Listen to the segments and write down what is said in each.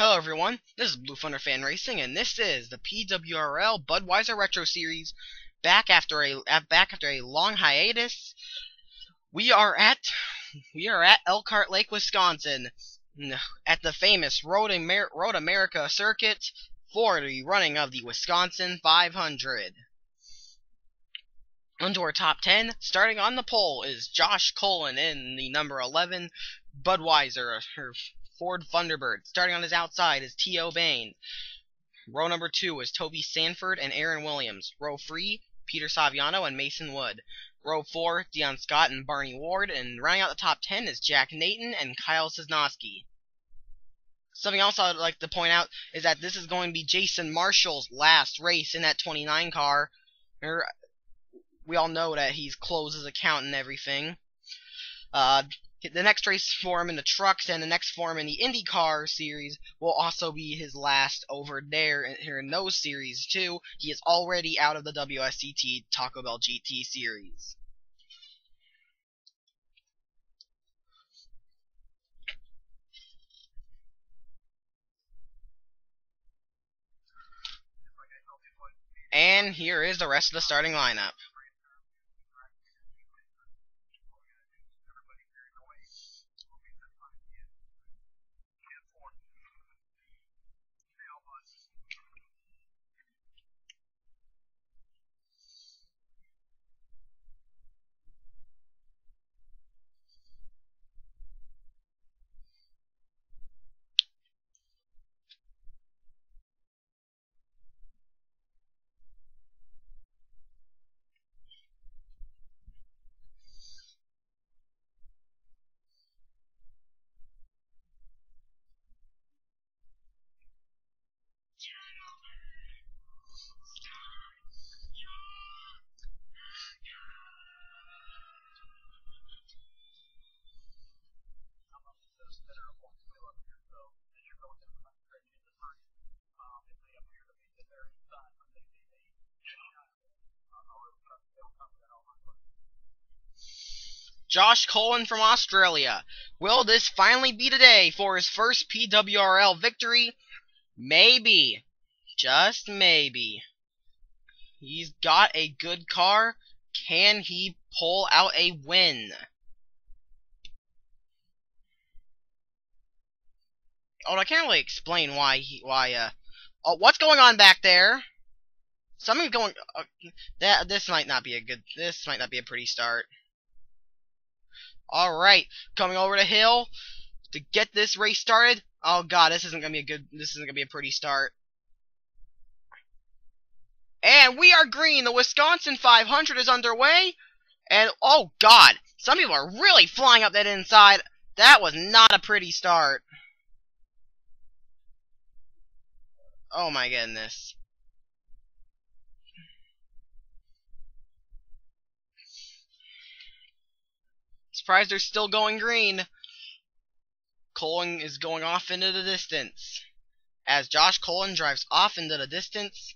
Hello everyone, this is Blue Thunder Fan Racing, and this is the PWRL Budweiser Retro Series. Back after a long hiatus. We are at Elkhart Lake, Wisconsin, at the famous Road America circuit for the running of the Wisconsin 500. Onto our top 10. Starting on the pole is Josh Cullen in the number 11 Budweiser, her Ford Thunderbird. Starting on his outside is T.O. Bain. Row number 2 is Toby Sanford and Aaron Williams. Row 3, Peter Saviano and Mason Wood. Row 4, Dion Scott and Barney Ward. And rounding out the top 10 is Jack Nathan and Kyle Cisnowski. Something else I'd like to point out is that this is going to be Jason Marshall's last race in that 29 car. We all know that he's closed his account and everything. The next race for him in the trucks and the next for him in the IndyCar series will also be his last over there here in those series too. He is already out of the WSCT Taco Bell GT series. And here is the rest of the starting lineup. Josh Cullen from Australia. Will this finally be the day for his first PWRL victory? Maybe. Just maybe. He's got a good car. Can he pull out a win? Oh, I can't really explain why oh, what's going on back there? Something's going. This might not be a pretty start. Alright, coming over the hill to get this race started. Oh god, this isn't gonna be a pretty start. And we are green. The Wisconsin 500 is underway. And oh god, some people are really flying up that inside. That was not a pretty start. Oh my goodness. Surprised they're still going green. Cullen is going off into the distance. As Josh Cullen drives off into the distance.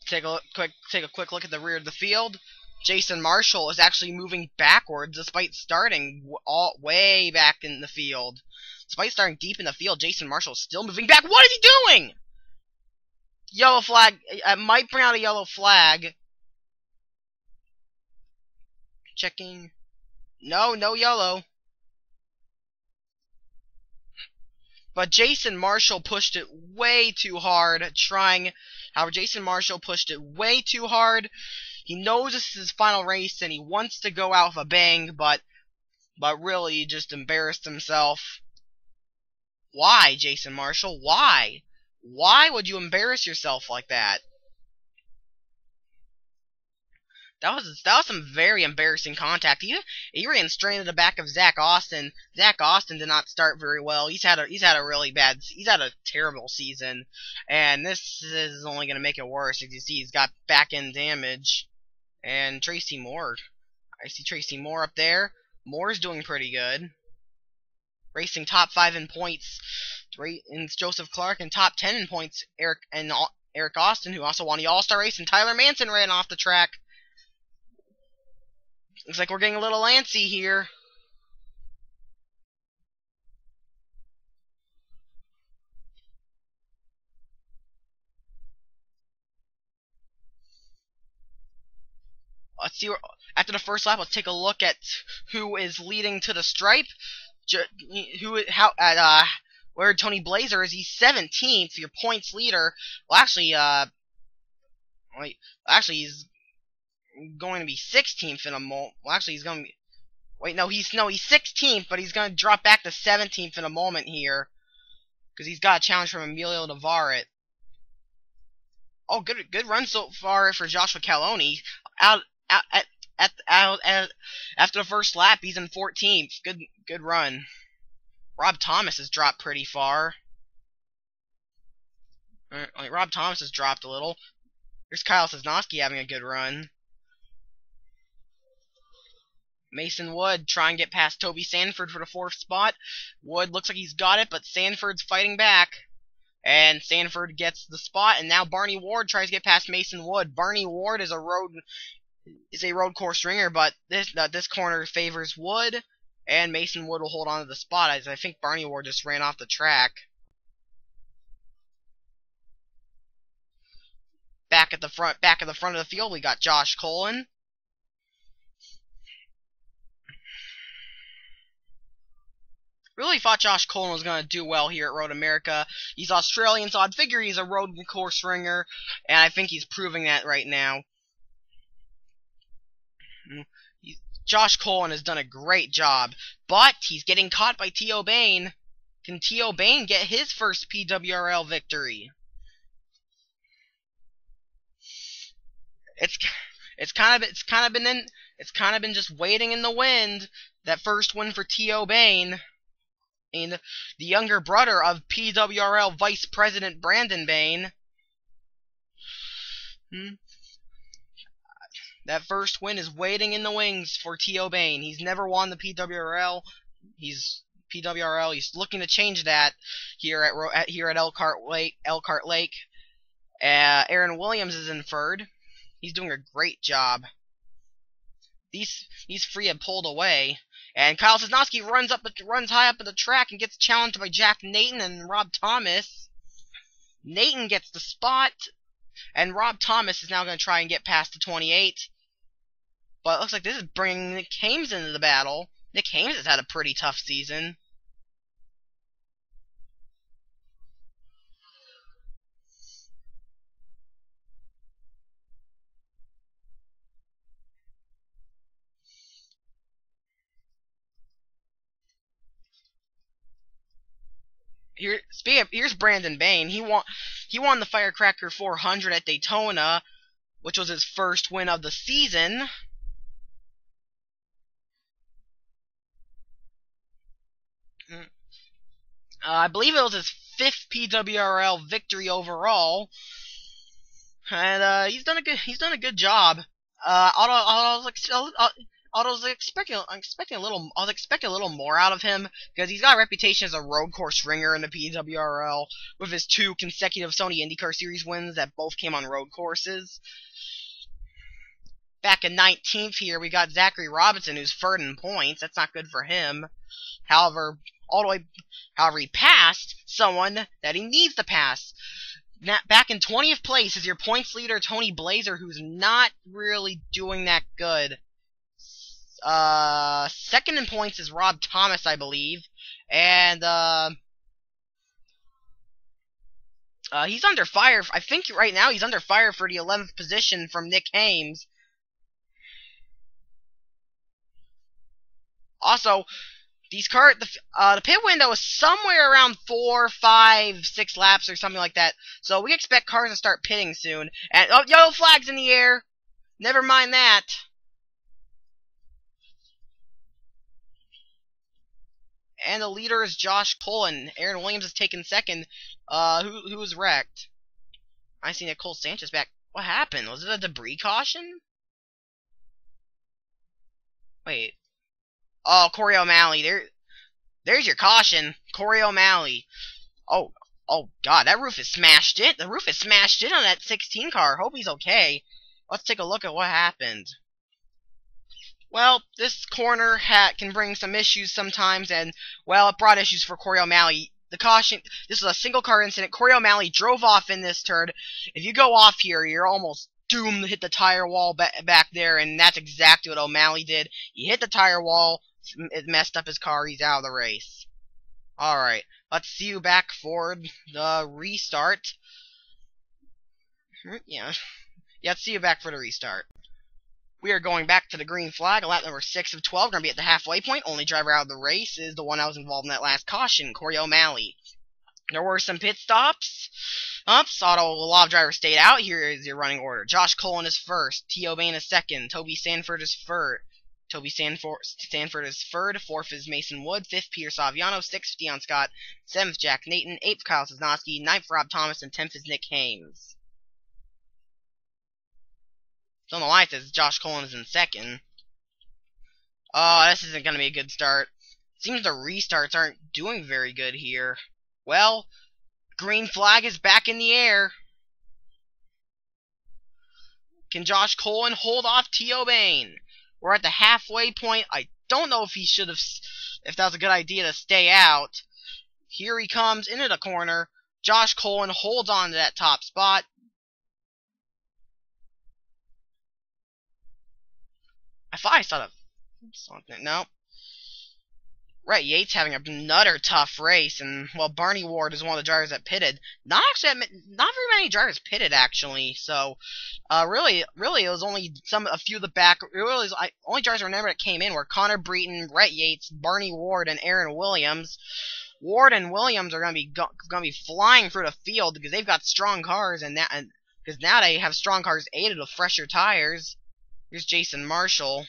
Take a quick look at the rear of the field. Jason Marshall is actually moving backwards despite starting way back in the field. Despite starting deep in the field, Jason Marshall is still moving back. What is he doing? Yellow flag. I might bring out a yellow flag. Checking. No yellow. But Jason Marshall pushed it way too hard, However, Jason Marshall pushed it way too hard. He knows this is his final race, and he wants to go out with a bang, but really just embarrassed himself. Why, Jason Marshall? Why? Why would you embarrass yourself like that? That was some very embarrassing contact. He ran straight into the back of Zach Austin. Zach Austin did not start very well. He's had a terrible season, and this is only going to make it worse. As you see, he's got back end damage. And Tracy Moore. I see Tracy Moore up there. Moore's doing pretty good. Racing top 5 in points. And Joseph Clark in top 10 in points. Eric Austin, who also won the All-Star race, and Tyler Manson ran off the track. Looks like we're getting a little antsy here. Let's see. After the first lap, let's take a look at who is leading to the stripe. Where Tony Blaiser is. He's 17th, your points leader. Well, actually, he's going to be 16th in a moment. Well, actually, he's going to be. Wait, he's 16th, but he's going to drop back to 17th in a moment here, because he's got a challenge from Emilio Navarrete. Oh, good run so far for Joshua Caloni. After the first lap, he's in 14th. Good run. Rob Thomas has dropped pretty far. Rob Thomas has dropped a little. Here's Kyle Sosnowski having a good run. Mason Wood trying to get past Toby Sanford for the 4th spot. Wood looks like he's got it, but Sanford's fighting back. And Sanford gets the spot, and now Barney Ward tries to get past Mason Wood. Barney Ward is a road course ringer, but this corner favors Wood, and Mason Wood will hold on to the spot, as I think Barney Ward just ran off the track. Back at the front of the field, we got Josh Colin. Really thought Josh Colin was going to do well here at Road America. He's Australian, so I'd figure he's a road course ringer, and I think he's proving that right now. Josh Colin has done a great job, but he's getting caught by T.O. Bain. Can T.O. Bain get his first PWRL victory? It's kind of been just waiting in the wind. That first win for T.O. Bain. And the younger brother of PWRL Vice President Brandon Bain. That first win is waiting in the wings for T.O. Bain. He's never won the PWRL. He's looking to change that here at Elkhart Lake. Aaron Williams is in third. He's doing a great job. These three have pulled away. And Kyle Sosnowski runs high up at the track and gets challenged by Jack Nathan and Rob Thomas. Nathan gets the spot, and Rob Thomas is now going to try and get past the 28. But it looks like this is bringing Nick Hames into the battle. Nick Hames has had a pretty tough season. Here's Brandon Bain. He won the Firecracker 400 at Daytona, which was his first win of the season. I believe it was his 5th PWRL victory overall, and he's done a good job. I was expecting a little more out of him, because he's got a reputation as a road course ringer in the PWRL with his 2 consecutive Sony IndyCar Series wins that both came on road courses. Back in 19th here, we got Zachary Robinson, who's 3rd in points. That's not good for him. However, he passed someone that he needs to pass. Back in 20th place is your points leader, Tony Blaiser, who's not really doing that good. 2nd in points is Rob Thomas, I believe. And, he's under fire. I think right now he's under fire for the 11th position from Nick Hames. Also, the pit window is somewhere around 4, 5, 6 laps or something like that. So we expect cars to start pitting soon. And, oh, yellow flag's in the air. Never mind that. And the leader is Josh Colin. Aaron Williams has taken 2nd. Who was wrecked? I see Nicole Sanchez back. What happened? Was it a debris caution? Wait. Oh, Corey O'Malley. There's your caution. Corey O'Malley. Oh God, that roof is smashed in. The roof is smashed in on that 16 car. Hope he's okay. Let's take a look at what happened. Well, this corner hat can bring some issues sometimes, and, well, it brought issues for Corey O'Malley. The caution, this is a single car incident. Corey O'Malley drove off in this turn. If you go off here, you're almost doomed to hit the tire wall back there, and that's exactly what O'Malley did. He hit the tire wall, it messed up his car, he's out of the race. Alright, let's see you back for the restart. Yeah, let's see you back for the restart. We are going back to the green flag, lap number 6 of 12. We're going to be at the halfway point. Only driver out of the race is the one that was involved in that last caution, Corey O'Malley. There were some pit stops. Auto Law driver stayed out. Here is your running order. Josh Cullen is first. T.O. Bain is second. Toby Sanford is third. Sanford is third. Fourth is Mason Wood. Fifth, Peter Saviano. Sixth, Dion Scott. Seventh, Jack Nathan. Eighth, Kyle Sosnowski. Ninth, Rob Thomas. And 10th is Nick Hames. Don't know why it says Josh Cullen is in second. Oh, this isn't going to be a good start. Seems the restarts aren't doing very good here. Well, green flag is back in the air. Can Josh Cullen hold off T.O. Bain? We're at the halfway point. I don't know if if that was a good idea to stay out. Here he comes into the corner. Josh Cullen holds on to that top spot. I thought I saw something. No. Rhett Yates having another tough race, and, well, Barney Ward is one of the drivers that pitted. Not very many drivers pitted, actually, so, really, it was only a few of the back, only drivers I remember that came in were Connor Breton, Rhett Yates, Barney Ward, and Aaron Williams. Ward and Williams are going to be flying through the field because they've got strong cars, because now they have strong cars aided with fresher tires. Here's Jason Marshall.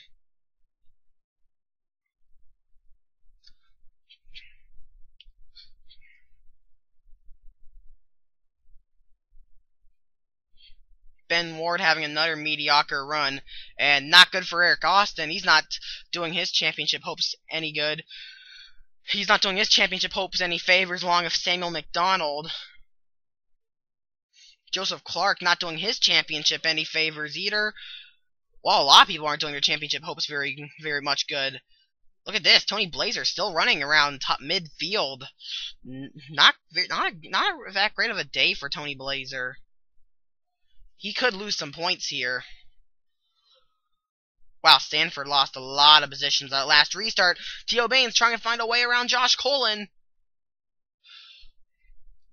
Ben Ward having another mediocre run, and not good for Eric Austin. He's not doing his championship hopes any good. He's not doing his championship hopes any favors along with Samuel McDonald. Joseph Clark not doing his championship any favors either. Well, a lot of people aren't doing their championship hopes very much good. Look at this. Tony Blaiser still running around top midfield. Not that great of a day for Tony Blaiser. He could lose some points here. Wow, Stanford lost a lot of positions at last restart. T.O. Bain's trying to find a way around Josh Cullen.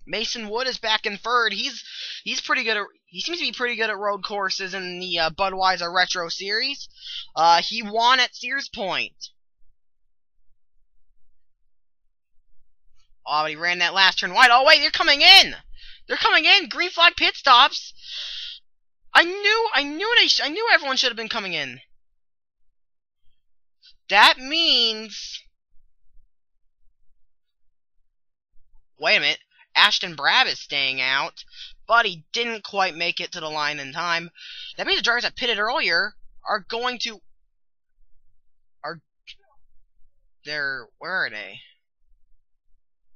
Mason Wood is back in third. He's pretty good. He seems to be pretty good at road courses in the Budweiser Retro Series. He won at Sears Point. Oh, but he ran that last turn wide. Oh wait, they're coming in. They're coming in. Green flag pit stops. I knew everyone should have been coming in. That means. Wait a minute. Ashton Brab is staying out, but he didn't quite make it to the line in time. That means the drivers that pitted earlier are going to... Where are they?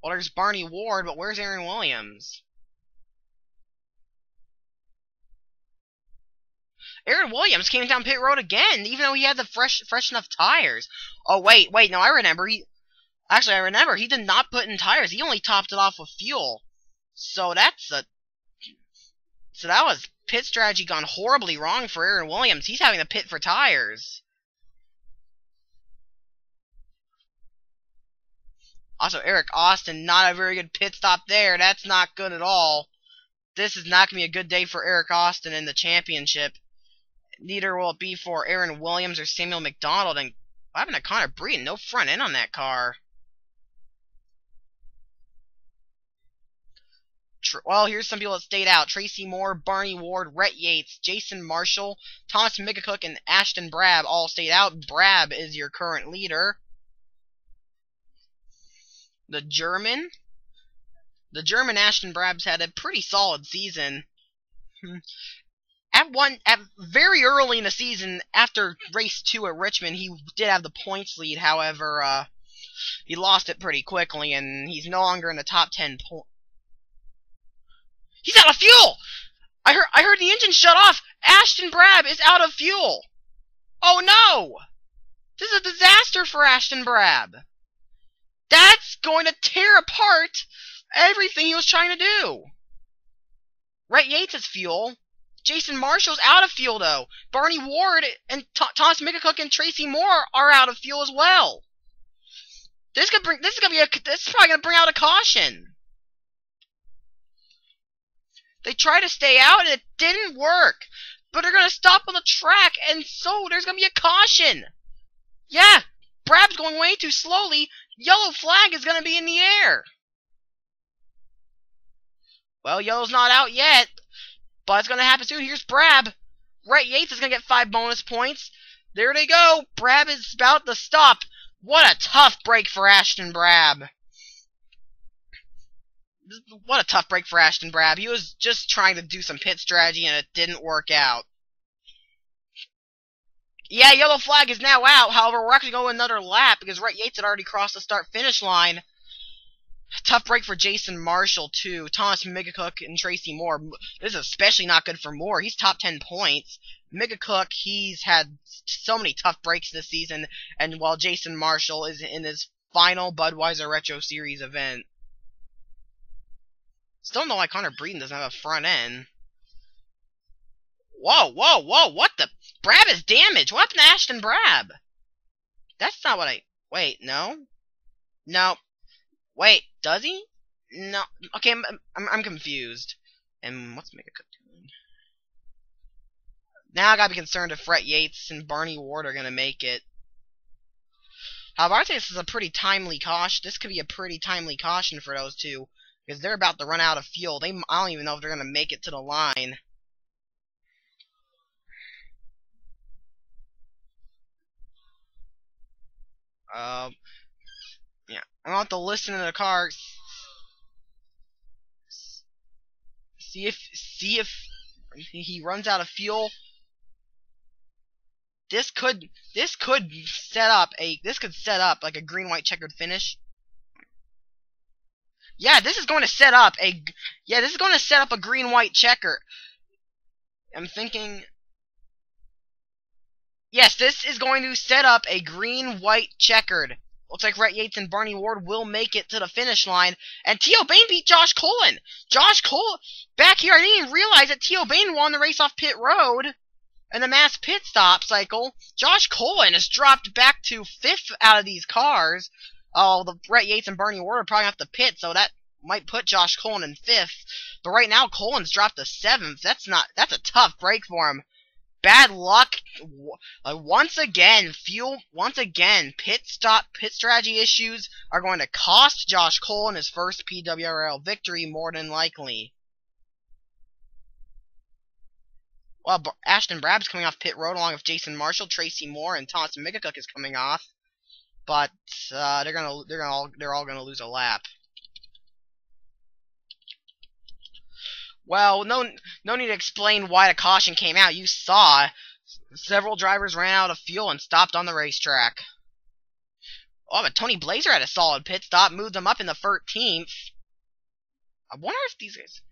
Well, there's Barney Ward, but where's Aaron Williams? Aaron Williams came down pit road again, even though he had the fresh enough tires. Oh, wait, no, I remember. Actually, I remember, he did not put in tires. He only topped it off with fuel. So that was pit strategy gone horribly wrong for Aaron Williams. He's having to pit for tires. Also, Eric Austin, not a very good pit stop there. That's not good at all. This is not going to be a good day for Eric Austin in the championship. Neither will it be for Aaron Williams or Samuel McDonald. And what happened to Connor Breton? No front end on that car. Well, here's some people that stayed out. Tracy Moore, Barney Ward, Rhett Yates, Jason Marshall, Thomas Migacook, and Ashton Brab all stayed out. Brab is your current leader. The German Ashton Brab's had a pretty solid season. Very early in the season, after race 2 at Richmond, he did have the points lead. However, he lost it pretty quickly, and he's no longer in the top 10 points. He's out of fuel! I heard the engine shut off! Ashton Brab is out of fuel! Oh no! This is a disaster for Ashton Brab. That's going to tear apart everything he was trying to do. Rhett Yates is fuel. Jason Marshall's out of fuel, though. Barney Ward and Thomas McCook and Tracy Moore are out of fuel as well. This is probably gonna bring out a caution. They tried to stay out and it didn't work. But they're gonna stop on the track, and so there's gonna be a caution. Yeah, Brab's going way too slowly. Yellow flag is gonna be in the air. Well, yellow's not out yet, but it's gonna happen soon. Here's Brab. Rhett Yates is gonna get 5 bonus points. There they go. Brab is about to stop. What a tough break for Ashton Brab. What a tough break for Ashton Brab. He was just trying to do some pit strategy and it didn't work out. Yeah, yellow flag is now out. However, we're actually going another lap because Rhett Yates had already crossed the start-finish line. Tough break for Jason Marshall, too. Thomas McCook and Tracy Moore. This is especially not good for Moore. He's top 10 points. McCook, he's had so many tough breaks this season, and while Jason Marshall is in his final Budweiser Retro Series event. Still don't know why Connor Breeden doesn't have a front end. Whoa, whoa, whoa, what the? Brab is damaged. What happened to Ashton Brab? That's not what I... Wait, no? No. Wait, does he? No. Okay, I'm confused. And what's McCook doing? Now I gotta be concerned if Rhett Yates and Barney Ward are gonna make it. However, I think this is a pretty timely caution. This could be a pretty timely caution for those two. Because they're about to run out of fuel. I don't even know if they're gonna make it to the line. Yeah. I'm gonna have to listen to the car. See if he runs out of fuel. This could set up like a green-white checkered finish. Yeah, this is going to set up a green-white checker. I'm thinking. Yes, this is going to set up a green-white checkered. Looks like Rhett Yates and Barney Ward will make it to the finish line. And T.O. Bain beat Josh Cullen. Josh Cullen, back here, I didn't even realize that T.O. Bain won the race off pit road in the mass pit stop cycle. Josh Cullen has dropped back to 5th out of these cars. Oh, the Rhett Yates and Barney Ward are probably going to have to pit, so that might put Josh Cullen in 5th. But right now, Cullen's dropped to 7th. That's a tough break for him. Bad luck. Once again, pit strategy issues are going to cost Josh Cullen his first PWRL victory, more than likely. Well, Ashton Brab's coming off pit road along with Jason Marshall, Tracy Moore, and Thomas McCook is coming off. But they're all gonna lose a lap. Well, no need to explain why the caution came out. You saw several drivers ran out of fuel and stopped on the racetrack. Oh, but Tony Blaiser had a solid pit stop, moved them up in the 13th. I wonder if these guys...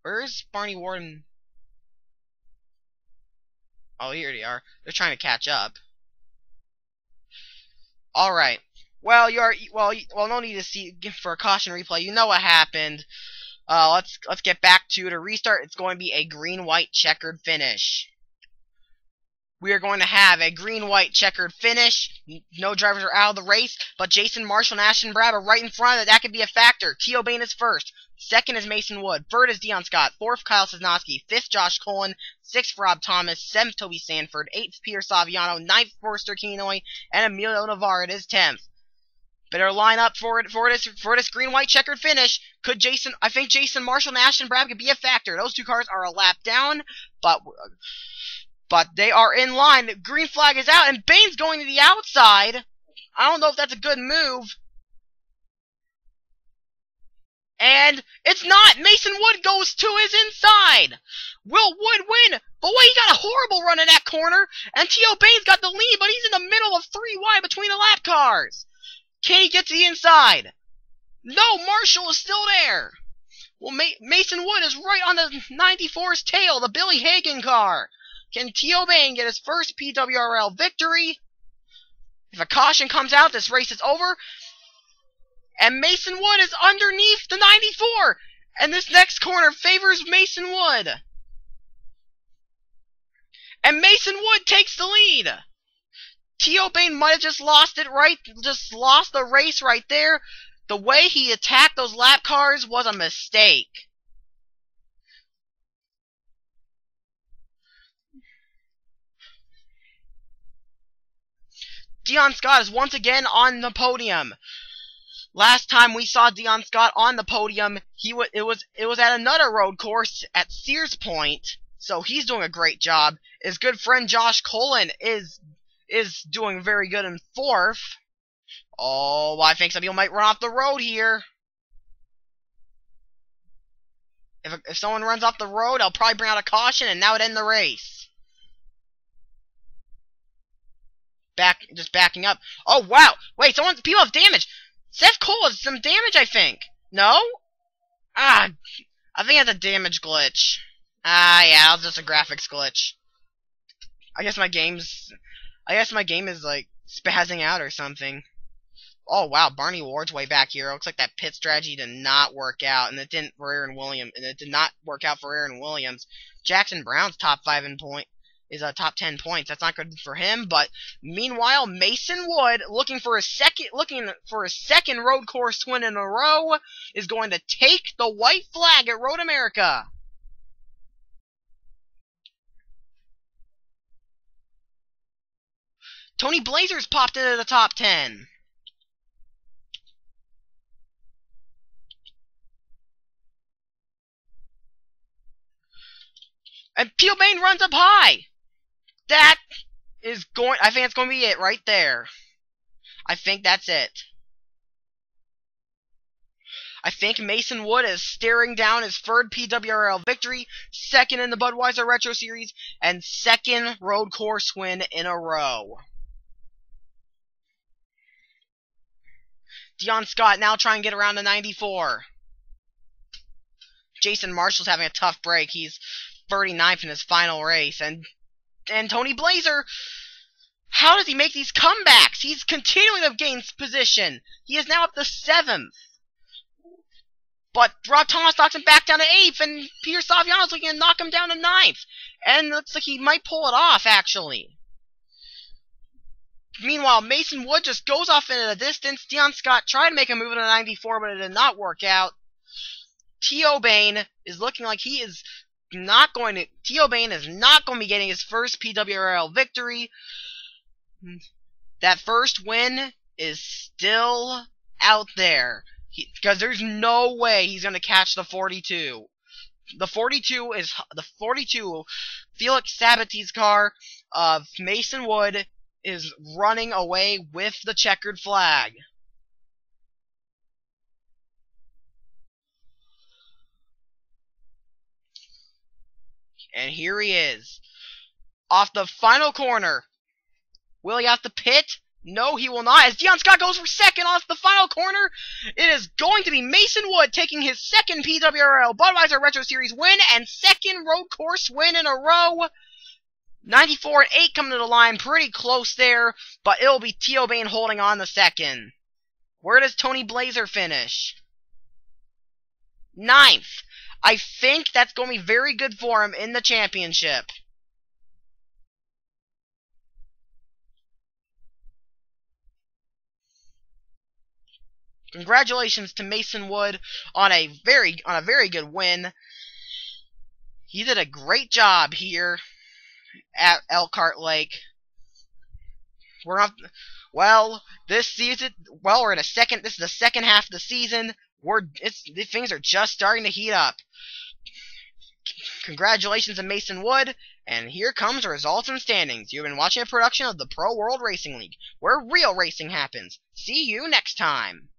Where's Barney Ward and... Oh, here they are. They're trying to catch up. Alright. Well, no need to see for a caution replay. You know what happened. Let's get back to the restart. It's going to be a green-white checkered finish. We are going to have a green-white checkered finish. No drivers are out of the race, but Jason Marshall and Ashton Brab are right in front of it. That could be a factor. T.O. Bain is first. Second is Mason Wood. Third is Dion Scott. Fourth, Kyle Sosnowski. Fifth, Josh Cullen. Sixth, Rob Thomas. Seventh, Toby Sanford. Eighth, Peter Saviano. Ninth, Forrester Kinoy. And Emilio Navarre is 10th. Better line up for this green-white checkered finish. I think Jason Marshall and Ashton Brab could be a factor. Those two cars are a lap down, but they are in line. The green flag is out, and Bain's going to the outside. I don't know if that's a good move. And it's not. Mason Wood goes to his inside. Will Wood win? But wait, he got a horrible run in that corner, and T.O. Bain's got the lead, but he's in the middle of 3 wide between the lap cars. Can he get to the inside? No, Marshall is still there. Well, Mason Wood is right on the 94's tail, the Billy Hagan car. Can T.O. Bane get his first PWRL victory? If a caution comes out, this race is over. And Mason Wood is underneath the 94. And this next corner favors Mason Wood. And Mason Wood takes the lead. T.O. Bane might have just lost the race right there. The way he attacked those lap cars was a mistake. Dion Scott is once again on the podium. Last time we saw Dion Scott on the podium, it was at another road course at Sears Point, so he's doing a great job. His good friend Josh Colin is doing very good in 4th. Oh, I think some people might run off the road here. If someone runs off the road, I'll probably bring out a caution, and that would end the race. Just backing up. Oh, wow. Wait, people have damage. Seth Cole has some damage, I think. No? I think it's a damage glitch. Yeah, it's just a graphics glitch. I guess my game is, like, spazzing out or something. Oh, wow, Barney Ward's way back here. It looks like that pit strategy did not work out, and it did not work out for Aaron Williams. Jackson Brown's top 10 points. That's not good for him, but meanwhile, Mason Wood, looking for a second road course win in a row, is going to take the white flag at Road America. Tony Blaiser's popped into the top 10. And T.O. Bane runs up high. I think it's going to be it right there. I think that's it. I think Mason Wood is staring down his 3rd PWRL victory, 2nd in the Budweiser Retro Series, and 2nd road course win in a row. Dion Scott now trying to get around the 94. Jason Marshall's having a tough break. He's 39th in his final race. And Tony Blaiser, how does he make these comebacks? He's continuing to gain position. He is now up to 7th. But Rob Thomas knocks him back down to 8th, and Peter Saviano's looking to knock him down to 9th. And it looks like he might pull it off, actually. Meanwhile, Mason Wood just goes off into the distance. Dion Scott tried to make a move in the 94, but it did not work out. T.O. Bane is looking like he is not going to... T.O. Bane is not going to be getting his first PWRL victory. That first win is still out there. Because there's no way he's going to catch the 42. The 42, Felix Sabati's car of Mason Wood is running away with the checkered flag. And here he is. Off the final corner. Will he have to pit? No, he will not. As Dion Scott goes for 2nd off the final corner, it is going to be Mason Wood taking his 2nd PWRL Budweiser Retro Series win and 2nd road course win in a row. 94 and 8 coming to the line, pretty close there, but it'll be T.O. Bane holding on the 2nd. Where does Tony Blaiser finish? 9th. I think that's going to be very good for him in the championship. Congratulations to Mason Wood on a very good win. He did a great job here at Elkhart Lake. This season, we're in this is the second half of the season. Things are just starting to heat up. Congratulations to Mason Wood, and here comes the results and standings. You've been watching a production of the Pro World Racing League, where real racing happens. See you next time.